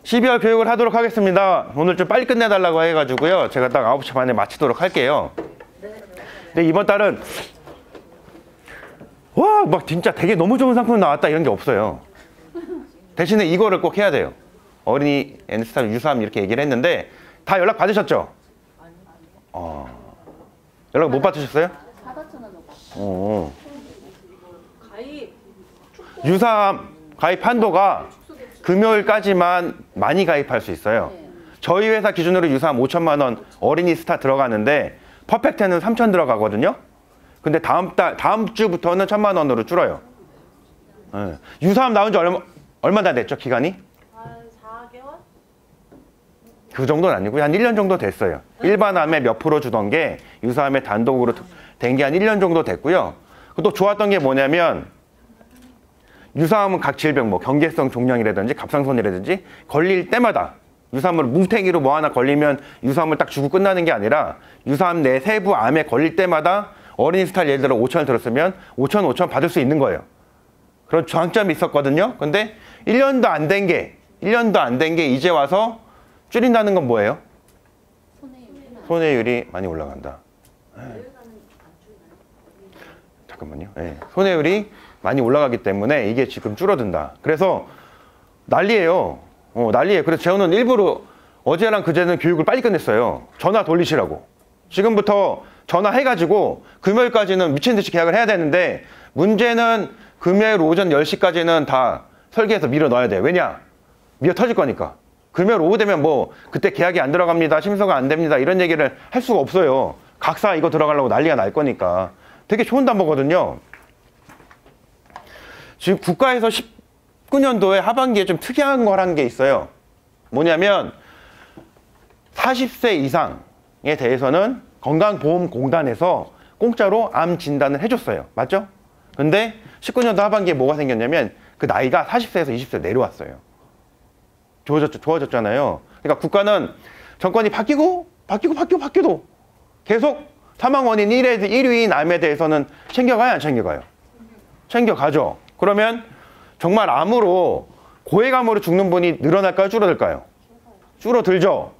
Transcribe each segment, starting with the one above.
(12월) 교육을 하도록 하겠습니다. 오늘 좀 빨리 끝내달라고 해가지고요. 제가 딱 9시 반에 마치도록 할게요. 근데 이번 달은 와, 막 진짜 되게 너무 좋은 상품 나왔다 이런 게 없어요. 대신에 이거를 꼭 해야 돼요. 어린이 N스타 유삼 이렇게 얘기를 했는데 다 연락 받으셨죠? 연락 못 받으셨어요? 유삼 가입 한도가 금요일까지만 많이 가입할 수 있어요. 저희 회사 기준으로 유삼 5천만 원 어린이 스타 들어가는데 퍼펙트는 3천 들어가거든요. 근데 다음 주부터는 1,000만 원으로 줄어요. 유삼 나온 지 얼마나 됐죠, 기간이? 한 4개월? 그 정도는 아니고요. 한 1년 정도 됐어요. 일반암에 몇 프로 주던 게 유사암에 단독으로 된 게 한 1년 정도 됐고요. 또 좋았던 게 뭐냐면 유사암은 각 질병, 뭐 경계성 종양이라든지 갑상선이라든지 걸릴 때마다 유사암을 뭉탱이로 뭐 하나 걸리면 유사암을 딱 주고 끝나는 게 아니라 유사암 내 세부 암에 걸릴 때마다 어린이 스타일 예를 들어 5천을 들었으면 5천 받을 수 있는 거예요. 그런 장점이 있었거든요. 근데 1년도 안 된 게 이제 와서 줄인다는 건 뭐예요? 손해율이 많이 올라간다. 잠깐만요. 손해율이 많이 올라가기 때문에 이게 지금 줄어든다. 그래서 난리예요. 난리예요. 그래서 저는 일부러 어제랑 그제는 교육을 빨리 끝냈어요. 전화 돌리시라고. 지금부터 전화해가지고 금요일까지는 미친듯이 계약을 해야 되는데 문제는 금요일 오전 10시까지는 다 설계해서 밀어 넣어야 돼요. 왜냐? 미어 터질 거니까. 금요일 오후 되면 뭐 그때 계약이 안 들어갑니다. 심사가 안 됩니다. 이런 얘기를 할 수가 없어요. 각사 이거 들어가려고 난리가 날 거니까. 되게 좋은 담보거든요. 지금 국가에서 19년도에 하반기에 좀 특이한 걸 한 게 있어요. 뭐냐면 40세 이상에 대해서는 건강보험공단에서 공짜로 암 진단을 해줬어요. 맞죠? 근데 19년도 하반기에 뭐가 생겼냐면 그 나이가 40세에서 20세 내려왔어요. 좋아졌잖아요. 그러니까 국가는 정권이 바뀌고 계속 사망 원인 1위인 암에 대해서는 챙겨가요, 안 챙겨가요? 챙겨가죠. 그러면 정말 암으로 고액암으로 죽는 분이 늘어날까요, 줄어들까요? 줄어들죠.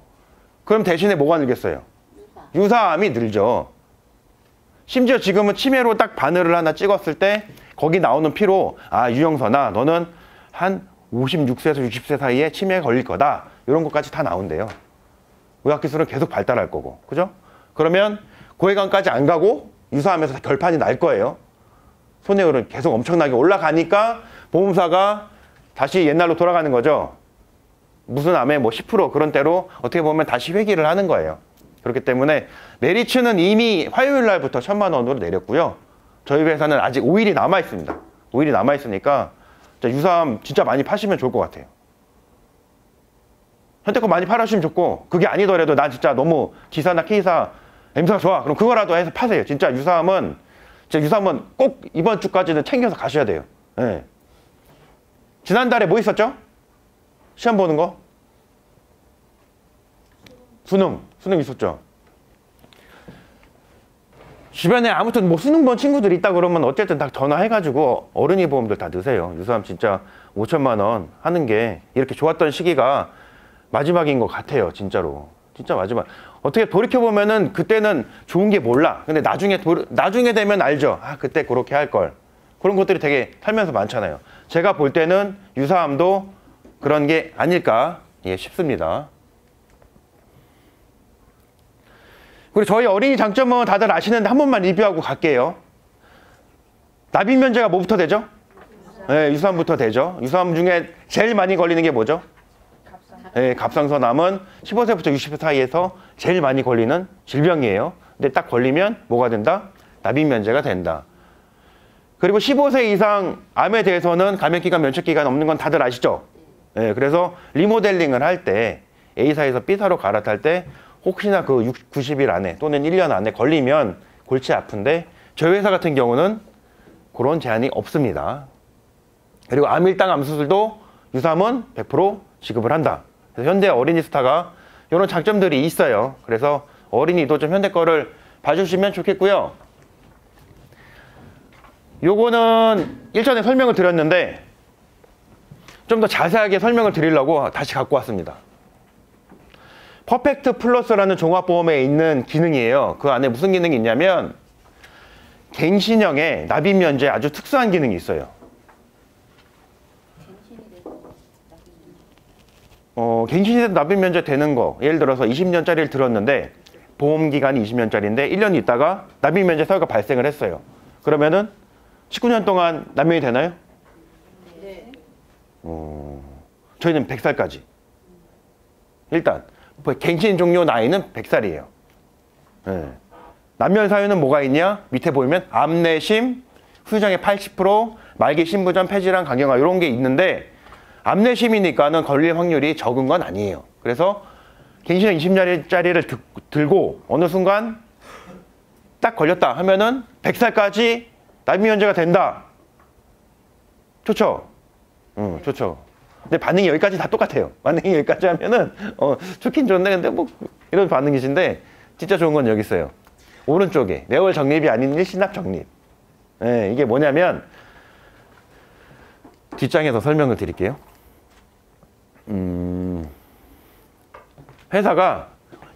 그럼 대신에 뭐가 늘겠어요? 유사암이 늘죠. 심지어 지금은 치매로 딱 바늘을 하나 찍었을 때 거기 나오는 피로 유영선아 너는 한 56세에서 60세 사이에 치매에 걸릴 거다. 이런 것까지 다 나온대요. 의학기술은 계속 발달할 거고. 그죠? 그러면 고액암까지 안 가고 유사암에서 결판이 날 거예요. 손해율은 계속 엄청나게 올라가니까 보험사가 다시 옛날로 돌아가는 거죠. 무슨 암에 뭐 10% 그런 때로 어떻게 보면 다시 회귀를 하는 거예요. 그렇기 때문에 메리츠는 이미 화요일 날부터 1,000만 원으로 내렸고요. 저희 회사는 아직 5일이 남아 있습니다. 5일이 남아 있으니까 유사암 진짜 많이 파시면 좋을 것 같아요. 현대껏 많이 팔아주시면 좋고 그게 아니더라도 난 진짜 너무 G사나 K사 M사가 좋아. 그럼 그거라도 해서 파세요. 진짜 유사암은 꼭 이번 주까지는 챙겨서 가셔야 돼요. 네. 지난달에 뭐 있었죠? 시험 보는 거? 수능 있었죠. 주변에 아무튼 뭐 수능 본 친구들 있다 그러면 어쨌든 다 전화해가지고 어른이 보험들 다 넣으세요. 유사암 진짜 5천만 원 하는 게 이렇게 좋았던 시기가 마지막인 것 같아요. 진짜로. 진짜 마지막. 어떻게 돌이켜보면은 그때는 좋은 게 몰라. 근데 나중에 되면 알죠. 그때 그렇게 할 걸. 그런 것들이 되게 살면서 많잖아요. 제가 볼 때는 유사암도 그런 게 아닐까 싶습니다. 그리고 저희 어린이 장점은 다들 아시는데 한 번만 리뷰하고 갈게요. 납입 면제가 뭐부터 되죠? 네, 유사암부터 되죠. 유사암 중에 제일 많이 걸리는 게 뭐죠? 네, 갑상선암은 15세부터 60세 사이에서 제일 많이 걸리는 질병이에요. 근데 딱 걸리면 뭐가 된다? 납입 면제가 된다. 그리고 15세 이상 암에 대해서는 감염기간, 면책기간 없는 건 다들 아시죠? 네, 그래서 리모델링을 할 때 A사에서 B사로 갈아탈 때 혹시나 그 90일 안에 또는 1년 안에 걸리면 골치 아픈데 저희 회사 같은 경우는 그런 제한이 없습니다. 그리고 암일당 암수술도 유사암은 100% 지급을 한다. 그래서 현대 어린이 스타가 이런 장점들이 있어요. 그래서 어린이도 좀 현대 거를 봐주시면 좋겠고요. 요거는 일전에 설명을 드렸는데 좀 더 자세하게 설명을 드리려고 다시 갖고 왔습니다. 퍼펙트 플러스라는 종합보험에 있는 기능이에요. 그 안에 무슨 기능이 있냐면 갱신형의 납입 면제에 아주 특수한 기능이 있어요. 갱신이 돼서 납입 면제 되는 거, 예를 들어서 20년짜리를 들었는데 보험 기간이 20년짜리인데 1년 있다가 납입 면제 사유가 발생을 했어요. 그러면은 19년 동안 남용이 되나요? 네. 저희는 100살까지. 일단 갱신 종료 나이는 100살이에요. 네. 남면 사유는 뭐가 있냐? 밑에 보면 암내심, 후유장애 80%, 말기 신부전, 폐질환, 강경화 이런 게 있는데 암내심이니까는 걸릴 확률이 적은 건 아니에요. 그래서 갱신형 20년짜리를 들고 어느 순간 딱 걸렸다 하면은 100살까지 납입 면제가 된다. 좋죠? 좋죠. 근데 반응이 여기까지 다 똑같아요. 반응이 여기까지 하면은 좋긴 좋은데 근데 뭐 이런 반응이신데 진짜 좋은 건 여기 있어요. 오른쪽에 매월 적립이 아닌 일시납 적립. 네, 이게 뭐냐면 뒷장에서 설명을 드릴게요. 회사가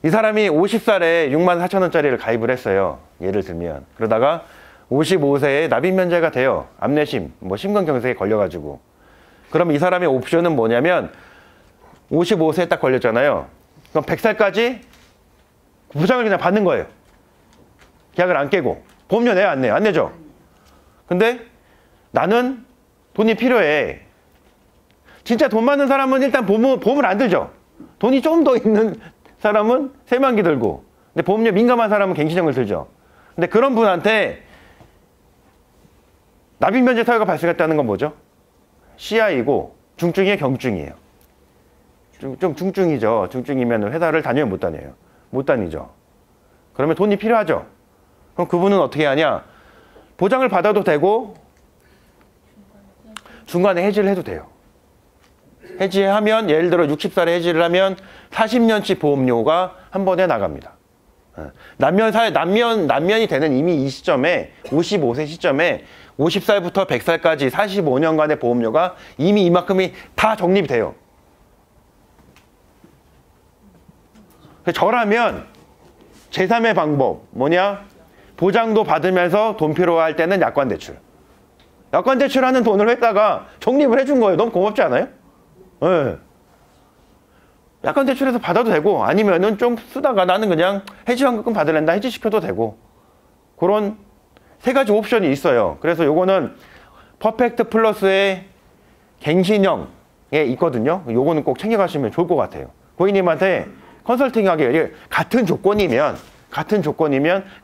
이 사람이 50살에 64,000원짜리를 가입을 했어요. 예를 들면 그러다가 55세에 납입 면제가 돼요. 암내심, 뭐 심근경색에 걸려가지고. 그럼 이 사람의 옵션은 뭐냐면 55세에 딱 걸렸잖아요. 그럼 100살까지 보장을 그냥 받는 거예요. 계약을 안 깨고. 보험료 내요, 안 내요? 안 내죠? 근데 나는 돈이 필요해. 진짜 돈 많은 사람은 일단 보험을 안 들죠. 돈이 좀 더 있는 사람은 세만기 들고. 근데 보험료 민감한 사람은 갱신형을 들죠. 근데 그런 분한테 납입 면제 사유가 발생했다는 건 뭐죠? CI이고 중증이에요, 경증이에요? 좀 중증이죠. 중증이면 회사를 다니면 못 다녀요. 못 다니죠. 그러면 돈이 필요하죠. 그럼 그분은 어떻게 하냐? 보장을 받아도 되고 중간에 해지를 해도 돼요. 해지하면 예를 들어 60살에 해지를 하면 40년치 보험료가 한 번에 나갑니다. 남면이 되는 이미 이 시점에 55세 시점에 50살부터 100살까지 45년간의 보험료가 이미 이만큼이 다 적립이 돼요. 저라면 제3의 방법 뭐냐? 보장도 받으면서 돈 필요할 때는 약관대출. 약관대출하는 돈을 회사가 적립을 해준 거예요. 너무 고맙지 않아요? 네. 약관대출해서 받아도 되고 아니면은 좀 쓰다가 나는 그냥 해지환급금 받으랜다 해지시켜도 되고 그런 세 가지 옵션이 있어요. 그래서 요거는 퍼펙트 플러스의 갱신형에 있거든요. 요거는 꼭 챙겨가시면 좋을 것 같아요. 고객님한테 컨설팅하게 같은 조건이면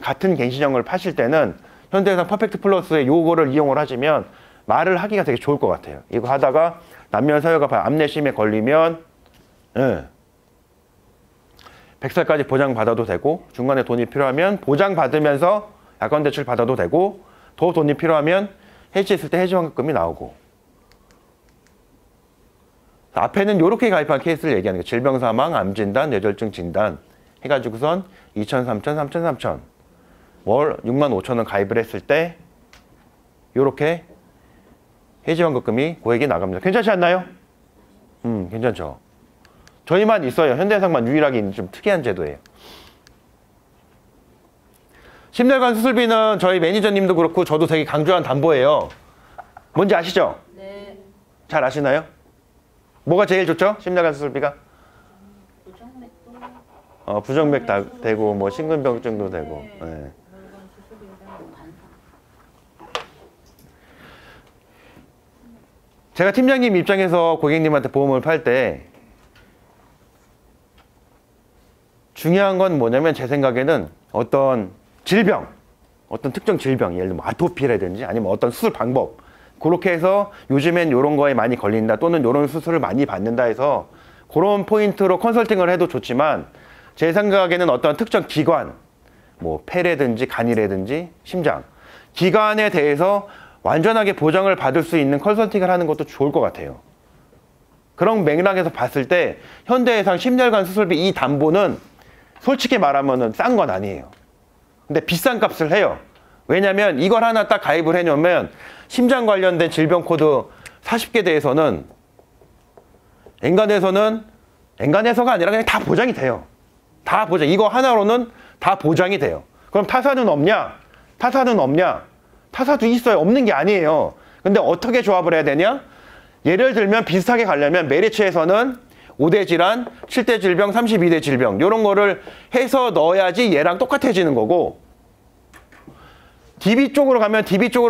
같은 갱신형을 파실 때는 현대해상 퍼펙트 플러스의 요거를 이용을 하시면 말을 하기가 되게 좋을 것 같아요. 이거 하다가 남면 사유가 암내심에 걸리면 100살까지 보장받아도 되고 중간에 돈이 필요하면 보장받으면서 약관대출 받아도 되고 더 돈이 필요하면 해지했을 때 해지환급금이 나오고 앞에는 이렇게 가입한 케이스를 얘기하는 거예요. 질병사망, 암진단, 뇌졸중 진단 해가지고선 2,000, 3,000, 3,000, 3,000 월 65,000원 가입을 했을 때 이렇게 해지환급금이 고액이 나갑니다. 괜찮지 않나요? 괜찮죠. 저희만 있어요. 현대해상만 유일하게 있는 좀 특이한 제도예요. 심혈관 수술비는 저희 매니저님도 그렇고 저도 되게 강조한 담보예요. 뭔지 아시죠? 네. 잘 아시나요? 뭐가 제일 좋죠? 심혈관 수술비가? 부정맥도. 부정맥 다 되고 뭐 심근병증도 되고. 네. 혈관 수술비랑 반사. 제가 팀장님 입장에서 고객님한테 보험을 팔 때 중요한 건 뭐냐면 제 생각에는 어떤 질병, 어떤 특정 질병, 예를 들면 아토피라든지 아니면 어떤 수술 방법 그렇게 해서 요즘엔 이런 거에 많이 걸린다 또는 이런 수술을 많이 받는다 해서 그런 포인트로 컨설팅을 해도 좋지만 제 생각에는 어떤 특정 기관, 뭐 폐라든지 간이라든지 심장 기관에 대해서 완전하게 보장을 받을 수 있는 컨설팅을 하는 것도 좋을 것 같아요. 그런 맥락에서 봤을 때 현대해상 10년간 수술비 이 담보는 솔직히 말하면 싼 건 아니에요. 근데 비싼 값을 해요. 왜냐면 이걸 하나 딱 가입을 해놓으면 심장 관련된 질병 코드 40개 대해서는 엔간해서가 아니라 그냥 다 보장이 돼요. 다 보장. 이거 하나로는 다 보장이 돼요. 그럼 타사는 없냐? 타사는 없냐? 타사도 있어요. 없는 게 아니에요. 근데 어떻게 조합을 해야 되냐? 예를 들면 비슷하게 가려면 메리츠에서는 5대 질환, 7대 질병, 32대 질병 이런 거를 해서 넣어야지 얘랑 똑같아지는 거고 DB 쪽으로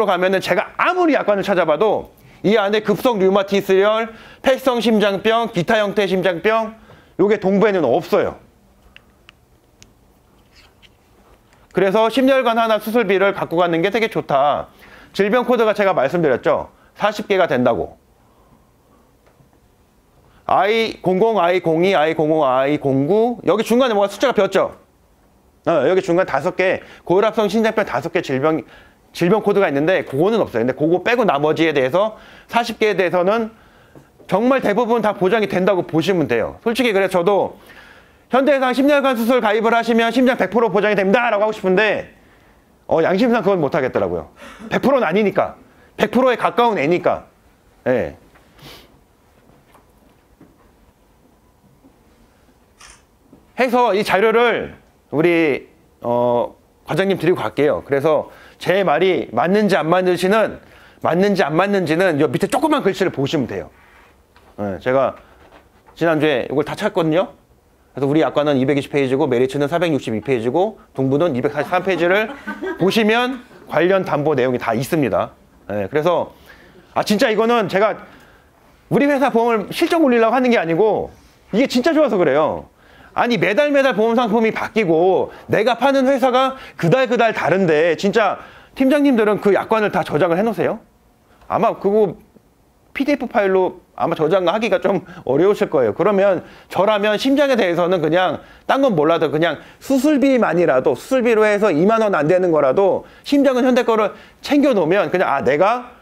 가면은 제가 아무리 약관을 찾아봐도 이 안에 급성 류마티스열, 폐성 심장병, 기타 형태 심장병 요게 동부에는 없어요. 그래서 10년간 하나 수술비를 갖고 가는 게 되게 좋다. 질병 코드가 제가 말씀드렸죠. 40개가 된다고. I00, I02, I00, I09 여기 중간에 뭐가 숫자가 비었죠? 여기 중간 5개 고혈압성 심장병 5개 질병 코드가 있는데 그거는 없어요. 근데 그거 빼고 나머지에 대해서 40개에 대해서는 정말 대부분 다 보장이 된다고 보시면 돼요. 솔직히 그래서 저도 현대해상 10년간 수술 가입을 하시면 심장 100% 보장이 됩니다 라고 하고 싶은데 양심상 그건 못 하겠더라고요. 100%는 아니니까 100%에 가까운 애니까. 예. 해서 이 자료를 우리 과장님 드리고 갈게요. 그래서 제 말이 맞는지 안 맞는지는 요 밑에 조그만 글씨를 보시면 돼요. 네, 제가 지난주에 이걸 다 찾거든요. 그래서 우리 약관은 220페이지고 메리츠는 462페이지고 동부는 243페이지를 보시면 관련 담보 내용이 다 있습니다. 네, 그래서 진짜 이거는 제가 우리 회사 보험을 실적 올리려고 하는 게 아니고 이게 진짜 좋아서 그래요. 아니 매달 보험 상품이 바뀌고 내가 파는 회사가 그달 다른데 진짜 팀장님들은 그 약관을 다 저장을 해놓으세요? 아마 그거 PDF 파일로 아마 저장하기가 좀 어려우실 거예요. 그러면 저라면 심장에 대해서는 그냥 딴 건 몰라도 그냥 수술비만이라도 수술비로 해서 2만 원 안 되는 거라도 심장은 현대 거를 챙겨 놓으면 그냥 내가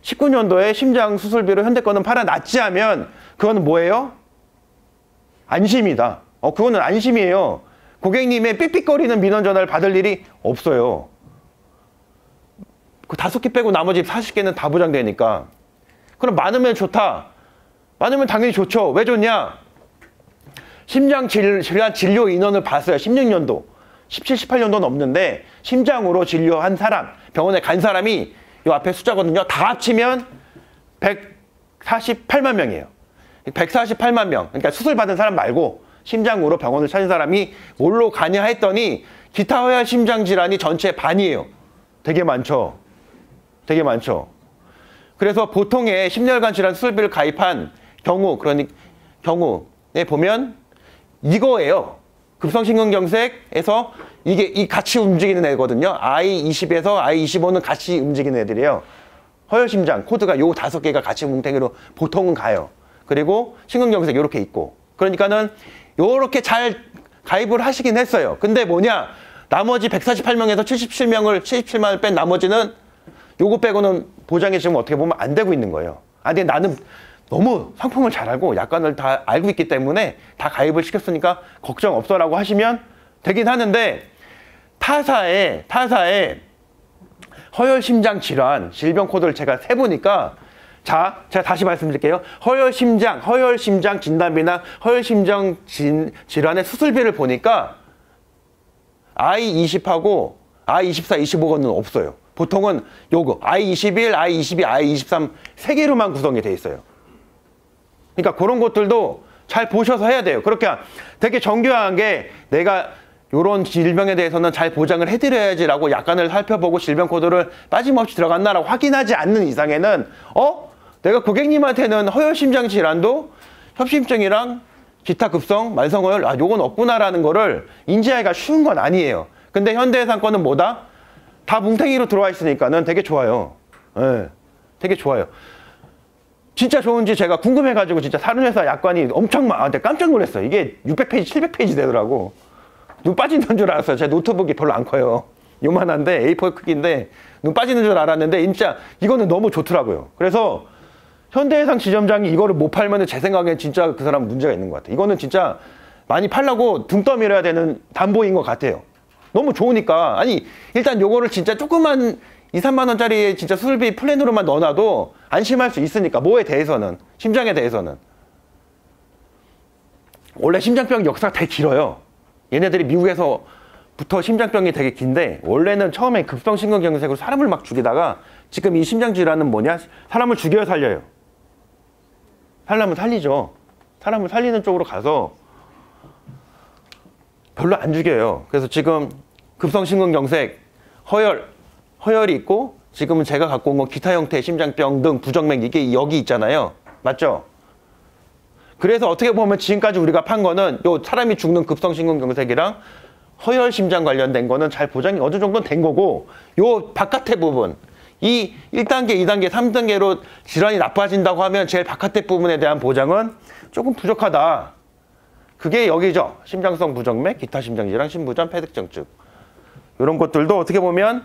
19년도에 심장 수술비로 현대 거는 팔아놨지 하면 그거는 뭐예요? 안심이다. 그거는 안심이에요. 고객님의 삑삑거리는 민원 전화를 받을 일이 없어요. 그 5개 빼고 나머지 40개는 다 보장되니까. 그럼 많으면 좋다. 많으면 당연히 좋죠. 왜 좋냐? 심장 질환 진료 인원을 봤어요. 16년도. 17, 18년도는 없는데 심장으로 진료한 사람, 병원에 간 사람이 이 앞에 숫자거든요. 다 합치면 148만 명이에요. 148만 명. 그러니까 수술 받은 사람 말고 심장으로 병원을 찾은 사람이 뭘로 가냐 했더니 기타 허혈 심장 질환이 전체 반이에요. 되게 많죠. 되게 많죠. 그래서 보통의 10년간 질환 수술비를 가입한 경우에 보면 이거예요. 급성심근경색에서 이게 이 같이 움직이는 애거든요. I20에서 I25는 같이 움직이는 애들이에요. 허혈심장 코드가 요 5개가 같이 뭉탱이로 보통은 가요. 그리고 심근경색 이렇게 있고. 그러니까는 요렇게 잘 가입을 하시긴 했어요. 근데 뭐냐? 나머지 148명에서 77만을 뺀 나머지는 요거 빼고는 보장이 지금 어떻게 보면 안 되고 있는 거예요. 근데 나는 너무 상품을 잘 알고 약관을 다 알고 있기 때문에 다 가입을 시켰으니까 걱정 없어라고 하시면 되긴 하는데 타사에 허혈심장 질환 질병 코드를 제가 세보니까 제가 다시 말씀드릴게요. 허혈심장 진단비나 허혈심장 질환의 수술비를 보니까 I20하고 I24, 25는 없어요. 보통은 요거 I21, I22, I23 3개로만 구성이 돼 있어요. 그러니까 그런 것들도 잘 보셔서 해야 돼요. 그렇게 되게 정교한 게 내가 요런 질병에 대해서는 잘 보장을 해드려야지라고 약관을 살펴보고 질병 코드를 빠짐없이 들어갔나라고 확인하지 않는 이상에는 내가 고객님한테는 허혈심장 질환도 협심증이랑 기타 급성, 만성허혈 요건 없구나라는 거를 인지하기가 쉬운 건 아니에요. 근데 현대해상 거는 뭐다? 다 뭉탱이로 들어와 있으니까는 되게 좋아요. 네, 되게 좋아요. 진짜 좋은지 제가 궁금해가지고 진짜 다른 회사 약관이 엄청 많은데 깜짝 놀랐어요. 이게 600페이지, 700페이지 되더라고. 눈 빠지는 줄 알았어요. 제 노트북이 별로 안 커요. 요만한데 A4 크기인데 눈 빠지는 줄 알았는데 진짜 이거는 너무 좋더라고요. 그래서 현대해상 지점장이 이거를 못 팔면은 제 생각엔 진짜 그 사람 문제가 있는 것 같아요. 이거는 진짜 많이 팔라고 등 떠밀어야 되는 담보인 것 같아요. 너무 좋으니까. 아니, 일단 요거를 진짜 조그만 2, 3만 원짜리 진짜 수술비 플랜으로만 넣어놔도 안심할 수 있으니까. 뭐에 대해서는, 심장에 대해서는. 원래 심장병 역사가 되게 길어요. 얘네들이 미국에서부터 심장병이 되게 긴데, 원래는 처음에 급성심근경색으로 사람을 막 죽이다가 지금 이 심장질환은 뭐냐? 사람을 죽여야 살려요. 사람을 살리죠. 사람을 살리는 쪽으로 가서 별로 안 죽여요. 그래서 지금 급성심근경색, 허열이 있고, 지금은 제가 갖고 온 건 기타 형태의 심장병 등 부정맥, 이게 여기 있잖아요. 맞죠? 그래서 어떻게 보면 지금까지 우리가 판 거는 요 사람이 죽는 급성심근경색이랑 허열심장 관련된 거는 잘 보장이 어느 정도는 된 거고, 요 바깥의 부분, 이 1단계, 2단계, 3단계로 질환이 나빠진다고 하면 제일 바깥의 부분에 대한 보장은 조금 부족하다. 그게 여기죠. 심장성 부정맥, 기타 심장질환, 심부전, 폐득정증. 이런 것들도 어떻게 보면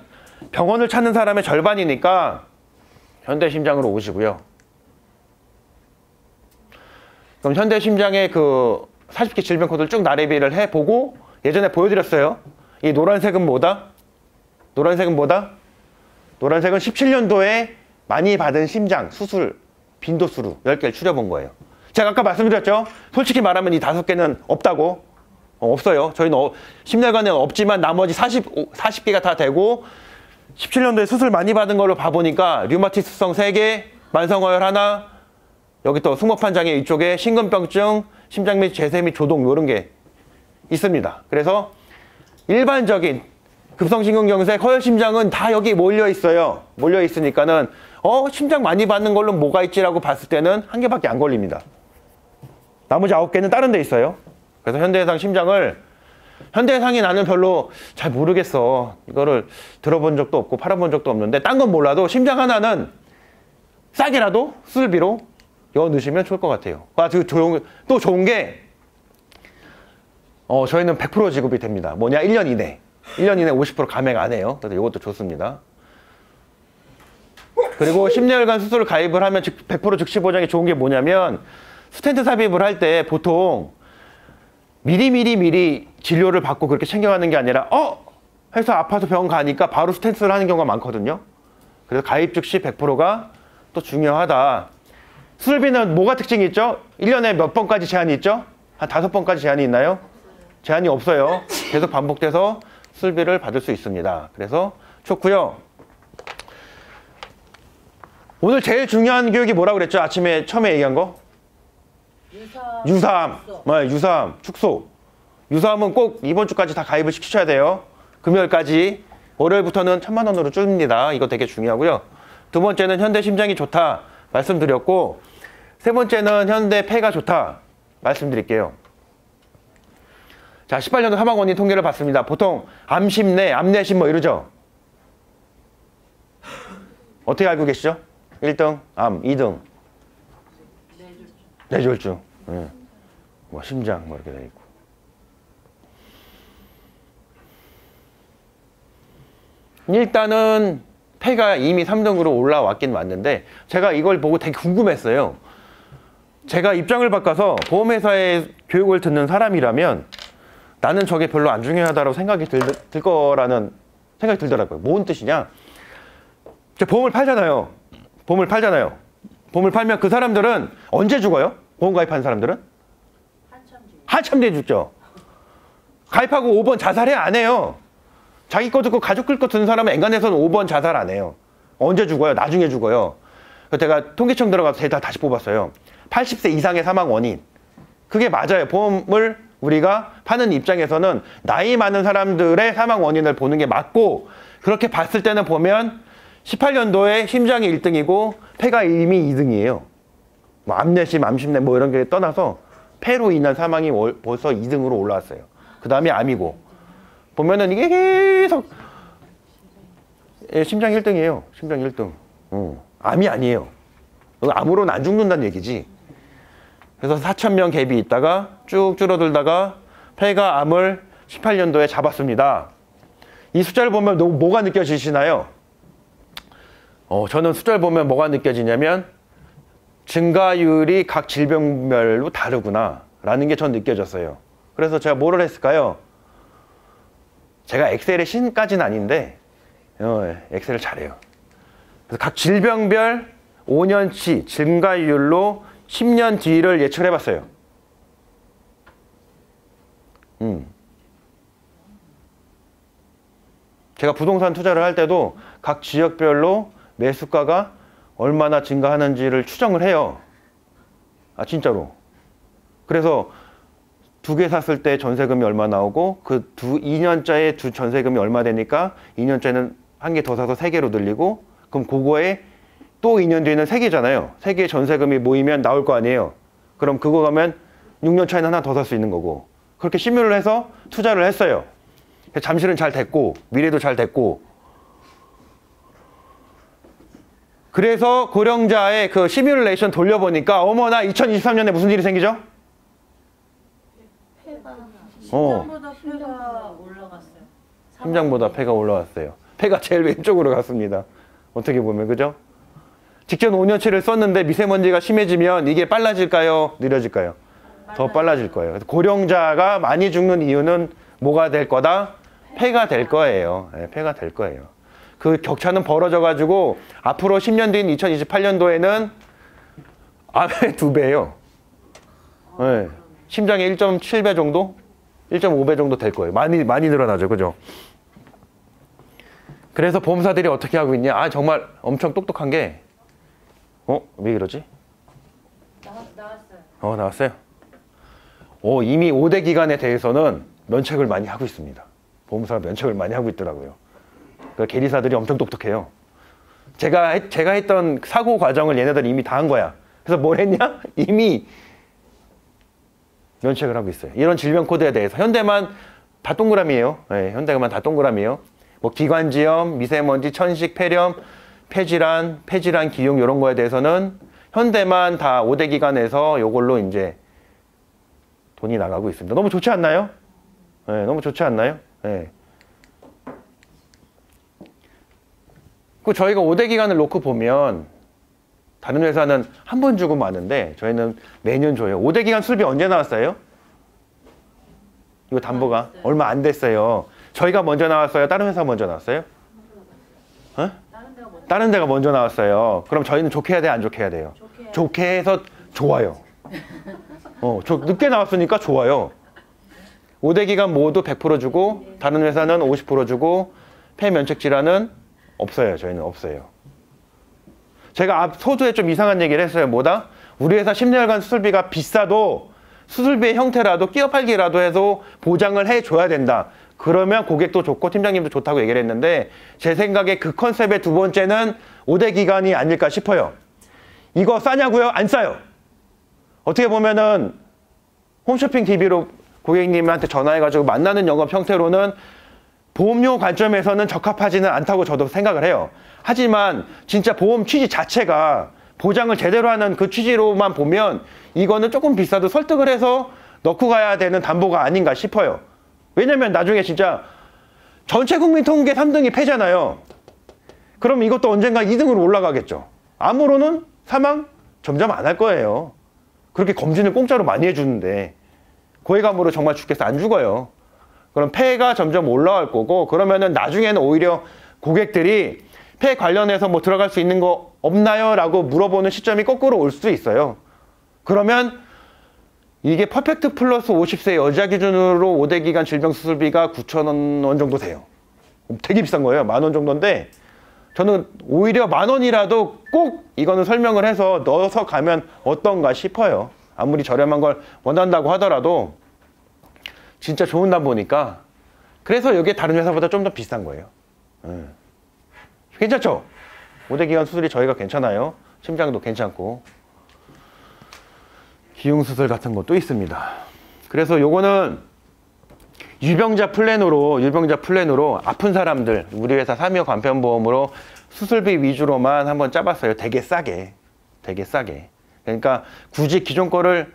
병원을 찾는 사람의 절반이니까 현대심장으로 오시고요. 그럼 현대심장의 그 40개 질병 코드를 쭉 나래비를 해보고 예전에 보여드렸어요. 이 노란색은 뭐다? 노란색은 17년도에 많이 받은 심장 수술 빈도수로 10개를 추려본 거예요. 제가 아까 말씀드렸죠? 솔직히 말하면 이 5개는 없다고. 없어요. 저희는 10년간은 없지만 나머지 40개가 다 되고 17년도에 수술 많이 받은 걸로 봐보니까 류마티스성 3개, 만성어혈 하나, 여기 또 승모판 장애 이쪽에 심근병증, 심장 및 재세 및 조동 이런 게 있습니다. 그래서 일반적인 급성심근경색, 허혈심장은 다 여기 몰려 있어요. 몰려 있으니까는 심장 많이 받는 걸로 뭐가 있지라고 봤을 때는 1개밖에 안 걸립니다. 나머지 9개는 다른 데 있어요. 그래서 현대해상 심장을, 현대해상이 나는 별로 잘 모르겠어. 이거를 들어본 적도 없고 팔아본 적도 없는데 딴 건 몰라도 심장 하나는 싸게라도 수술비로 넣으시면 좋을 것 같아요. 또 좋은 게 저희는 100% 지급이 됩니다. 뭐냐? 1년 이내 50% 감액 안 해요. 그래서 이것도 좋습니다. 그리고 10년간 수술을 가입을 하면 100% 즉시 보장이 좋은 게 뭐냐면 스텐트 삽입을 할 때 보통 미리 진료를 받고 그렇게 챙겨가는 게 아니라 해서 아파서 병원 가니까 바로 스텐트를 하는 경우가 많거든요. 그래서 가입 즉시 100%가 또 중요하다. 수술비는 뭐가 특징이 있죠? 1년에 몇 번까지 제한이 있죠? 한 5번까지 제한이 있나요? 제한이 없어요. 계속 반복돼서 수술비를 받을 수 있습니다. 그래서 좋고요. 오늘 제일 중요한 교육이 뭐라고 그랬죠? 아침에 처음에 얘기한 거? 유사암. 유사암, 축소. 유사암은 꼭 이번 주까지 다 가입을 시키셔야 돼요. 금요일까지. 월요일부터는 1,000만 원으로 줄입니다. 이거 되게 중요하고요. 두 번째는 현대 심장이 좋다 말씀드렸고, 세 번째는 현대 폐가 좋다 말씀드릴게요. 자, 18년도 사망원인 통계를 봤습니다. 보통 암심내, 암내심 뭐 이러죠? 어떻게 알고 계시죠? 1등 암, 2등 뇌졸중, 뭐 심장 뭐 이렇게 돼 있고. 일단은 폐가 이미 3등으로 올라왔긴 왔는데 제가 이걸 보고 되게 궁금했어요. 제가 입장을 바꿔서 보험회사의 교육을 듣는 사람이라면 나는 저게 별로 안 중요하다고 생각이 들 거라는 생각이 들더라고요. 뭔 뜻이냐? 보험을 팔잖아요. 보험을 팔면 그 사람들은 언제 죽어요? 보험 가입한 사람들은? 한참 뒤에 죽죠. 가입하고 5번 자살해 안 해요. 자기 거 듣고 가족들 거 듣는 사람은 엔간해서는 5번 자살 안 해요. 언제 죽어요? 나중에 죽어요. 그래서 제가 통계청 들어가서 데이터 다시 뽑았어요. 80세 이상의 사망 원인. 그게 맞아요. 보험을 우리가 파는 입장에서는 나이 많은 사람들의 사망 원인을 보는 게 맞고, 그렇게 봤을 때는 보면 18년도에 심장이 1등이고 폐가 이미 2등이에요. 뭐 암내심, 암심내 뭐 이런 게 떠나서 폐로 인한 사망이 벌써 2등으로 올라왔어요. 그 다음에 암이고. 보면은 이게 계속 심장 1등이에요. 심장 1등. 암이 아니에요. 암으로는 안 죽는다는 얘기지. 그래서 4,000명 갭이 있다가 쭉 줄어들다가 폐가 암을 18년도에 잡았습니다. 이 숫자를 보면 뭐가 느껴지시나요? 저는 숫자를 보면 뭐가 느껴지냐면 증가율이 각 질병별로 다르구나 라는 게 전 느껴졌어요. 그래서 제가 뭐를 했을까요? 제가 엑셀의 신까지는 아닌데 엑셀을 잘해요. 그래서 각 질병별 5년치 증가율로 10년 뒤를 예측을 해봤어요. 제가 부동산 투자를 할 때도 각 지역별로 매수가가 얼마나 증가하는지를 추정을 해요. 아, 진짜로. 그래서 2개 샀을 때 전세금이 얼마 나오고 그 2년짜리 두 전세금이 얼마 되니까 2년짜리는 한 개 더 사서 3개로 늘리고 그럼 그거에 또 2년 뒤에는 3개잖아요. 3개의 전세금이 모이면 나올 거 아니에요. 그럼 그거 가면 6년 차에는 하나 더 살 수 있는 거고. 그렇게 시뮬을 해서 투자를 했어요. 잠실은 잘 됐고 미래도 잘 됐고. 그래서 고령자의 그 시뮬레이션 돌려보니까 어머나 2023년에 무슨 일이 생기죠? 심장보다 폐가 올라갔어요. 심장보다 폐가 올라왔어요. 폐가 제일 왼쪽으로 갔습니다. 어떻게 보면 그죠? 직전 5년치를 썼는데 미세먼지가 심해지면 이게 빨라질까요? 느려질까요? 더 빨라질 거예요. 그래서 고령자가 많이 죽는 이유는 뭐가 될 거다? 폐가 될 거예요. 네, 폐가 될 거예요. 그 격차는 벌어져 가지고 앞으로 10년 뒤인 2028년도에는 암의 2배예요. 네, 심장의 1.7배 정도? 1.5배 정도 될 거예요. 많이 늘어나죠. 그죠? 그래서 보험사들이 어떻게 하고 있냐? 아, 정말 엄청 똑똑한 게 왜 이러지? 나왔어요. 나왔어요? 이미 5대 기간에 대해서는 면책을 많이 하고 있습니다. 보험사가 면책을 많이 하고 있더라고요. 그러니까 계리사들이 엄청 똑똑해요. 제가 했던 사고 과정을 얘네들이 이미 다 한 거야. 그래서 뭘 했냐? 이미 면책을 하고 있어요. 이런 질병 코드에 대해서. 현대만 다 동그라미예요. 네, 현대만 다 동그라미예요. 뭐 기관지염, 미세먼지, 천식, 폐렴, 폐질환, 기흉 이런 거에 대해서는 현대만 다 5대 기관에서 요걸로 이제 돈이 나가고 있습니다. 너무 좋지 않나요? 네, 너무 좋지 않나요? 네. 그 저희가 5대 기간을 놓고 보면 다른 회사는 한 번 주고 마는데 저희는 매년 줘요. 5대 기간 수술비 언제 나왔어요? 이거 담보가 얼마 안 됐어요. 저희가 먼저 나왔어요? 다른 회사가 먼저 나왔어요? 다른 데가 먼저 나왔어요. 그럼 저희는 좋게 해야 돼요? 안 좋게 해야 돼요? 좋게 해서 좋아요. 늦게 나왔으니까 좋아요. 5대 기간 모두 100% 주고 다른 회사는 50% 주고 폐면책 질환은 없어요. 저희는 없어요. 제가 앞 소두에 좀 이상한 얘기를 했어요. 뭐다? 우리 회사 10년간 수술비가 비싸도 수술비의 형태라도 끼어 팔기라도 해서 보장을 해줘야 된다. 그러면 고객도 좋고 팀장님도 좋다고 얘기를 했는데 제 생각에 그 컨셉의 두 번째는 5대 기간이 아닐까 싶어요. 이거 싸냐고요? 안 싸요. 어떻게 보면은 홈쇼핑 TV로 고객님한테 전화해가지고 만나는 영업 형태로는 보험료 관점에서는 적합하지는 않다고 저도 생각을 해요. 하지만 진짜 보험 취지 자체가 보장을 제대로 하는 그 취지로만 보면 이거는 조금 비싸도 설득을 해서 넣고 가야 되는 담보가 아닌가 싶어요. 왜냐면 나중에 진짜 전체 국민 통계 3등이 폐잖아요. 그럼 이것도 언젠가 2등으로 올라가겠죠. 암으로는 사망 점점 안 할 거예요. 그렇게 검진을 공짜로 많이 해주는데 고해감으로 정말 죽겠어 안 죽어요. 그럼 폐가 점점 올라갈 거고 그러면은 나중에는 오히려 고객들이 폐 관련해서 뭐 들어갈 수 있는 거 없나요? 라고 물어보는 시점이 거꾸로 올 수도 있어요. 그러면 이게 퍼펙트 플러스 50세 여자 기준으로 5대 기간 질병 수술비가 9,000원 정도 돼요. 되게 비싼 거예요. 10,000원 정도인데 저는 오히려 10,000원이라도 꼭 이거는 설명을 해서 넣어서 가면 어떤가 싶어요. 아무리 저렴한 걸 원한다고 하더라도 진짜 좋은 담보니까. 그래서 이게 다른 회사보다 좀 더 비싼 거예요. 괜찮죠? 5대 기간 수술이 저희가 괜찮아요. 심장도 괜찮고 기흉수술 같은 것도 있습니다. 그래서 요거는 유병자 플랜으로 아픈 사람들 우리 회사 3여 간편보험으로 수술비 위주로만 한번 짜봤어요. 되게 싸게. 그러니까 굳이 기존 거를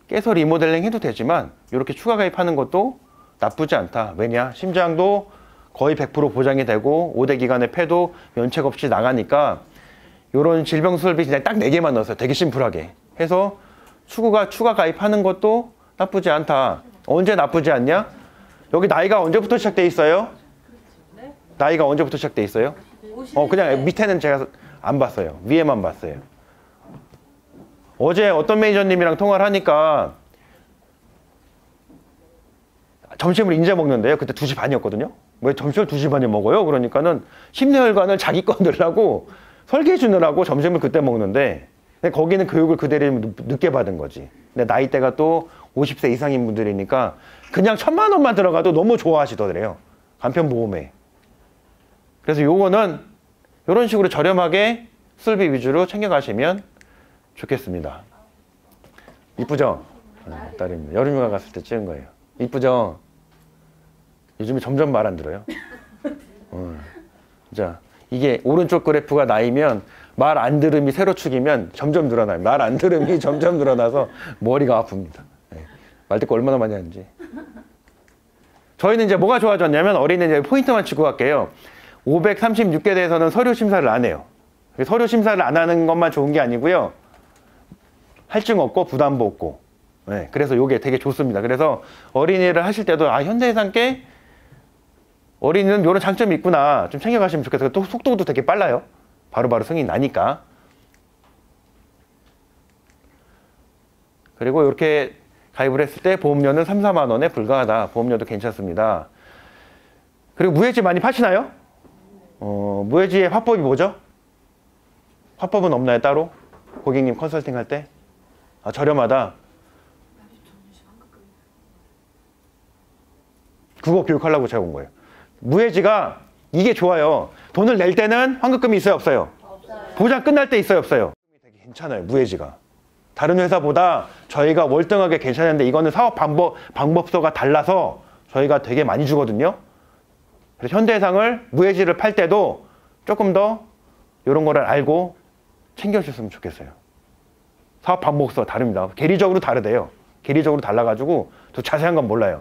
깨서 리모델링 해도 되지만 이렇게 추가 가입하는 것도 나쁘지 않다. 왜냐? 심장도 거의 100% 보장이 되고 5대 기간의 폐도 면책 없이 나가니까 요런 질병 수술비 그냥 딱 4개만 넣었어요. 되게 심플하게. 해서 추가 가입하는 것도 나쁘지 않다. 언제 나쁘지 않냐? 여기 나이가 언제부터 시작돼 있어요? 나이가 언제부터 시작돼 있어요? 그냥 밑에는 제가 안 봤어요. 위에만 봤어요. 어제 어떤 매니저님이랑 통화를 하니까 점심을 인제 먹는데요. 그때 2시 반이었거든요. 왜 점심을 2시 반에 먹어요? 그러니까는 심내혈관을 자기 거 넣으려고 설계해 주느라고 점심을 그때 먹는데 근데 거기는 교육을 그대로 늦게 받은 거지. 근데 나이대가 또 50세 이상인 분들이니까 그냥 1,000만 원만 들어가도 너무 좋아하시더래요. 간편보험에. 그래서 요거는 이런 식으로 저렴하게 수술비 위주로 챙겨가시면 좋겠습니다. 이쁘죠? 딸입니다. 여름휴가 갔을 때 찍은 거예요. 이쁘죠? 요즘에 점점 말 안 들어요. 자, 이게 오른쪽 그래프가 나이면 말 안 들음이 세로축이면 점점 늘어나요. 말 안 들음이 점점 늘어나서 머리가 아픕니다. 네. 말 듣고 얼마나 많이 하는지. 저희는 이제 뭐가 좋아졌냐면 어린이 이제 포인트만 치고 갈게요. 536개 대해서는 서류 심사를 안 해요. 서류 심사를 안 하는 것만 좋은 게 아니고요. 할증 없고 부담도 없고. 네, 그래서 이게 되게 좋습니다. 그래서 어린이를 하실 때도 현대해상께 어린이는 이런 장점이 있구나 좀 챙겨가시면 좋겠어요. 또 속도도 되게 빨라요. 바로바로 승인이 나니까. 그리고 이렇게 가입을 했을 때 보험료는 3, 4만 원에 불과하다. 보험료도 괜찮습니다. 그리고 무해지 많이 파시나요? 무해지의 화법이 뭐죠? 화법은 없나요 따로? 고객님 컨설팅 할 때? 저렴하다. 그거 교육하려고 제가 온 거예요. 무해지가 이게 좋아요. 돈을 낼 때는 환급금이 있어요 없어요? 없어요. 보장 끝날 때 있어요 없어요? 되게 괜찮아요 무해지가. 다른 회사보다 저희가 월등하게 괜찮은데 이거는 사업 방법서가 달라서 저희가 되게 많이 주거든요. 그래서 현대해상을 무해지를 팔 때도 조금 더 이런 거를 알고 챙겨주셨으면 좋겠어요. 사업 방법서 다릅니다. 계리적으로 다르대요. 계리적으로 달라가지고 더 자세한 건 몰라요.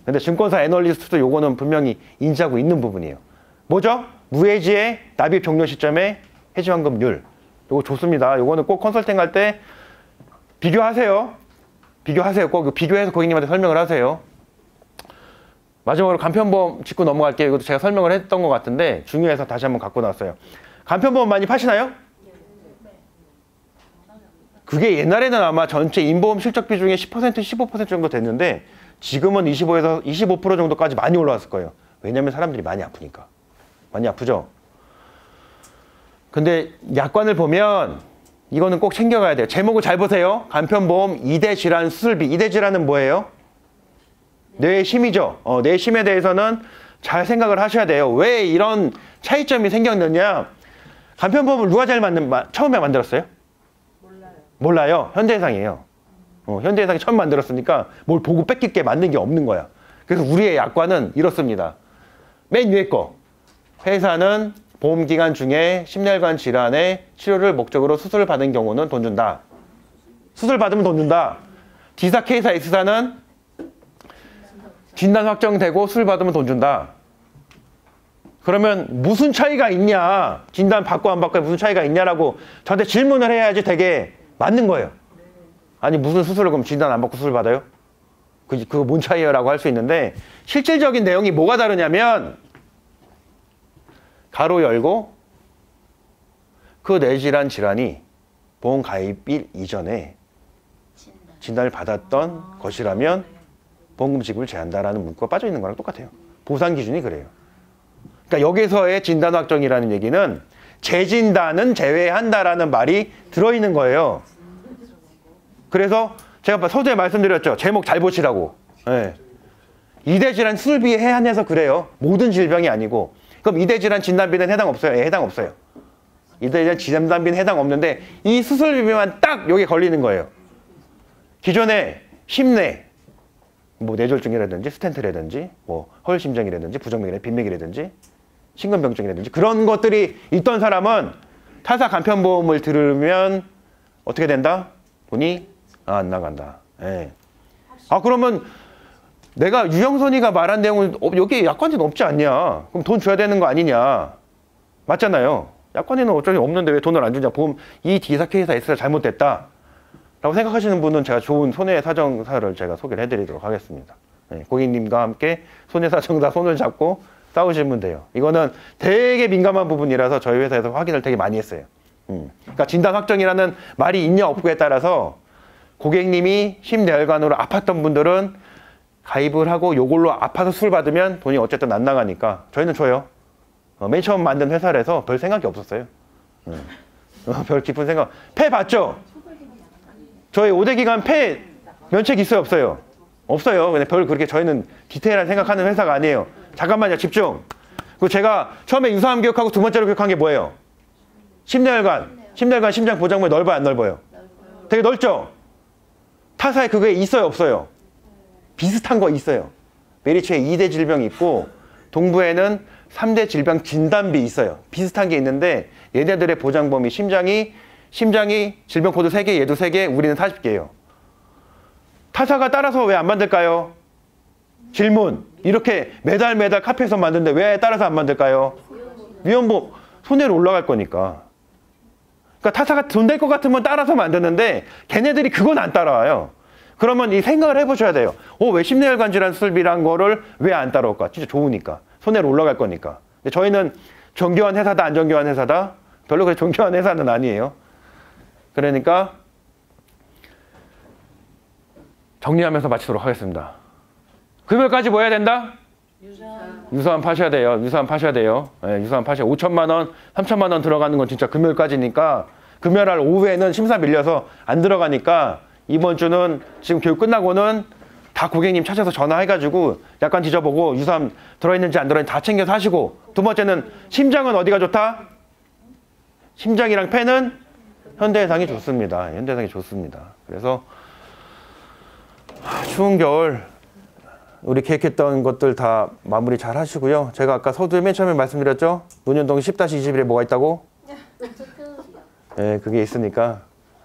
근데 증권사 애널리스트도 요거는 분명히 인지하고 있는 부분이에요. 뭐죠? 무해지의 납입 종료 시점에 해지환급률. 요거 좋습니다. 요거는 꼭 컨설팅 할 때 비교하세요. 비교하세요. 꼭 비교해서 고객님한테 설명을 하세요. 마지막으로 간편보험 짚고 넘어갈게요. 이것도 제가 설명을 했던 것 같은데 중요해서 다시 한번 갖고 나왔어요. 간편보험 많이 파시나요? 그게 옛날에는 아마 전체 인보험 실적 비중의 10%, 15% 정도 됐는데 지금은 25에서 25% 정도까지 많이 올라왔을 거예요. 왜냐면 사람들이 많이 아프니까. 많이 아프죠? 근데 약관을 보면 이거는 꼭 챙겨가야 돼요. 제목을 잘 보세요. 간편보험 2대 질환 수술비. 2대 질환은 뭐예요? 뇌심이죠. 뇌심에 대해서는 잘 생각을 하셔야 돼요. 왜 이런 차이점이 생겼느냐? 간편보험을 누가 처음에 만들었어요? 몰라요. 현대해상이에요. 현대해상이 처음 만들었으니까 뭘 보고 뺏길 게 만든 게 없는 거야. 그래서 우리의 약관은 이렇습니다. 맨 위에 거. 회사는 보험기간 중에 심혈관 질환의 치료를 목적으로 수술을 받은 경우는 돈 준다. 수술 받으면 돈 준다. D사, K사, X사는 진단 확정되고 수술 받으면 돈 준다. 그러면 무슨 차이가 있냐? 진단 받고 안 받고에 무슨 차이가 있냐라고 저한테 질문을 해야지 되게 맞는 거예요. 아니 무슨 수술을 그럼 진단 안 받고 수술 받아요? 그거 뭔 차이야? 라고 할 수 있는데 실질적인 내용이 뭐가 다르냐면 가로 열고 그 뇌질환 질환이 보험 가입일 이전에 진단을 받았던 것이라면 보험금 지급을 제한다라는 문구가 빠져 있는 거랑 똑같아요. 보상 기준이 그래요. 그러니까 여기서의 진단 확정이라는 얘기는 재진단은 제외한다라는 말이 들어있는 거예요. 그래서 제가 서두에 말씀드렸죠. 제목 잘 보시라고. 네. 2대 질환 수술비에 한해서 그래요. 모든 질병이 아니고. 그럼 2대 질환 진단비는 해당 없어요? 해당 없어요. 2대 질환 진단비는 해당 없는데 이 수술비만 딱 여기 걸리는 거예요. 기존에 심내, 뭐 뇌졸중이라든지 스텐트라든지 뭐 허혈심장이라든지 부정맥이라든지 빈맥이라든지 심근병증이라든지 그런 것들이 있던 사람은 타사 간편보험을 들으면 어떻게 된다? 돈이 안 나간다. 예. 그러면 내가 유영선이가 말한 내용은 여기 약관에는 없지 않냐? 그럼 돈 줘야 되는 거 아니냐? 맞잖아요. 약관에는 어쩔 수 없는데 왜 돈을 안 주냐. 보험 이 기사 케이스가 X가 잘못됐다 라고 생각하시는 분은 제가 좋은 손해사정사를 제가 소개를 해드리도록 하겠습니다. 네, 고객님과 함께 손해사정사 손을 잡고 싸우시면 돼요. 이거는 되게 민감한 부분이라서 저희 회사에서 확인을 되게 많이 했어요. 그러니까 진단 확정이라는 말이 있냐 없고에 따라서 고객님이 심내혈관으로 아팠던 분들은 가입을 하고 요걸로 아파서 수술 받으면 돈이 어쨌든 안 나가니까 저희는 줘요. 맨 처음 만든 회사라서 별 생각이 없었어요. 별 깊은 생각. 폐 봤죠? 저희 5대 기간 폐 면책 있어요 없어요? 없어요. 근데 별 그렇게 저희는 디테일한 생각하는 회사가 아니에요. 잠깐만요. 집중. 그리고 제가 처음에 유사암 기억하고 두 번째로 기억한 게 뭐예요? 심내혈관. 심내혈관 심장 보장부에 넓어요 안 넓어요? 되게 넓죠? 타사에 그게 있어요 없어요? 비슷한 거 있어요. 메리츠에 2대 질병이 있고 동부에는 3대 질병 진단비 있어요. 비슷한 게 있는데 얘네들의 보장 범위 심장이 질병 코드 3개, 얘도 3개, 우리는 40개예요. 타사가 따라서 왜 안 만들까요? 질문. 이렇게 매달 카페에서 만드는데 왜 따라서 안 만들까요? 위험보 손해로 올라갈 거니까. 그러니까 타사가 돈 될 것 같으면 따라서 만드는데 걔네들이 그건 안 따라와요. 그러면 이 생각을 해보셔야 돼요. 왜 심내혈관 질환 수술비란 거를 왜 안 따라올까? 진짜 좋으니까. 손해로 올라갈 거니까. 근데 저희는 정교한 회사다, 안 정교한 회사다? 별로 그렇게 정교한 회사는 아니에요. 그러니까 정리하면서 마치도록 하겠습니다. 금요일까지 뭐 해야 된다? 유사암 파셔야 돼요. 유사암 파셔야 돼요. 네, 유사암 파셔야 5천만 원, 3천만 원 들어가는 건 진짜 금요일까지니까 금요일 오후에는 심사 밀려서 안 들어가니까 이번 주는 지금 교육 끝나고는 다 고객님 찾아서 전화해가지고 약간 뒤져보고 유사암 들어있는지 안 들어있는지 다 챙겨서 하시고 두 번째는 심장은 어디가 좋다? 심장이랑 폐는 현대해상이 좋습니다. 현대해상이 좋습니다. 그래서 추운 겨울 우리 계획했던 것들 다 마무리 잘 하시고요. 제가 아까 서두에 맨 처음에 말씀드렸죠? 논현동 10-21에 뭐가 있다고? 네, 그게 있으니까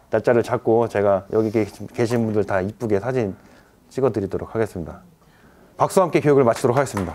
날짜를 잡고 제가 여기 계신 분들 다 이쁘게 사진 찍어드리도록 하겠습니다. 박수와 함께 교육을 마치도록 하겠습니다.